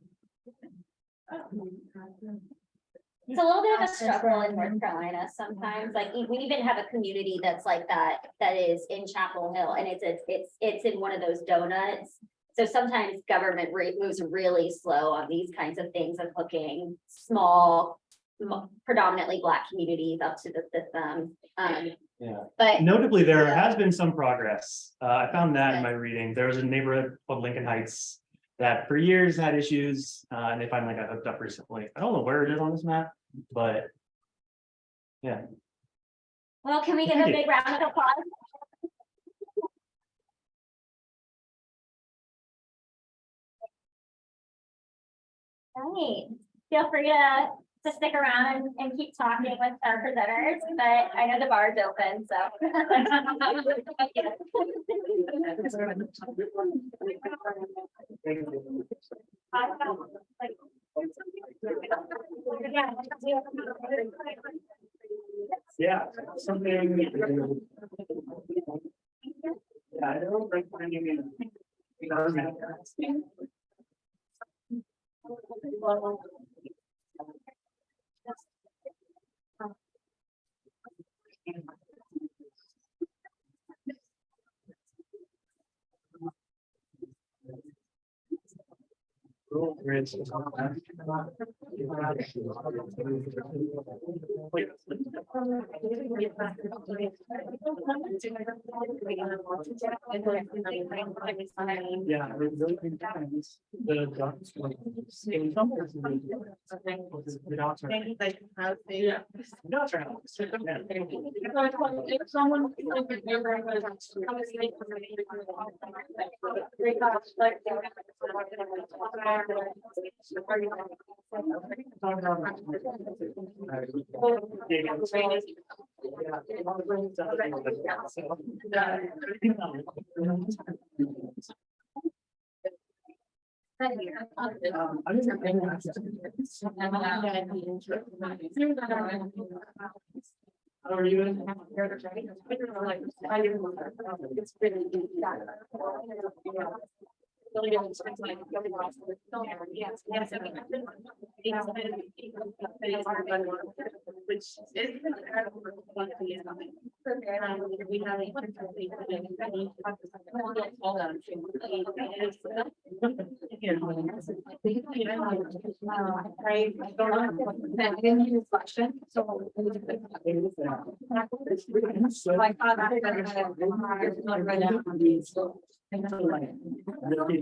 [SPEAKER 2] It's a little bit of a struggle in North Carolina sometimes, like we even have a community that's like that is in Chapel Hill and it's in one of those donuts. So sometimes government moves really slow on these kinds of things of hooking small, predominantly Black communities up to the system.
[SPEAKER 5] Yeah.
[SPEAKER 2] But
[SPEAKER 5] Notably, there has been some progress. I found that in my reading. There was a neighborhood called Lincoln Heights that for years had issues, and they finally got hooked up recently. I don't know where it is on this map, but yeah.
[SPEAKER 2] well, can we get
[SPEAKER 5] Thank
[SPEAKER 2] a
[SPEAKER 5] you.
[SPEAKER 2] big round of applause? Right, feel free to stick around and keep talking with our presenters, but I know the bar's open, so.
[SPEAKER 5] Yeah, something. Yeah, I don't like finding it. Yeah, it really big times. The dogs, like, in some places, the dogs are-
[SPEAKER 3] Yeah.
[SPEAKER 5] Dogs are-
[SPEAKER 7] If someone.
[SPEAKER 5] How are you?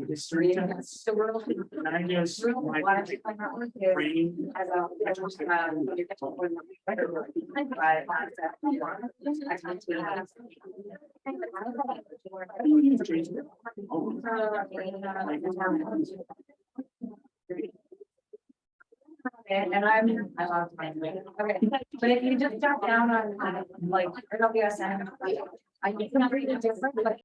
[SPEAKER 5] History. And I just.
[SPEAKER 7] And I lost my way. Okay, but if you just jump down on like, I don't know, I can read it different, but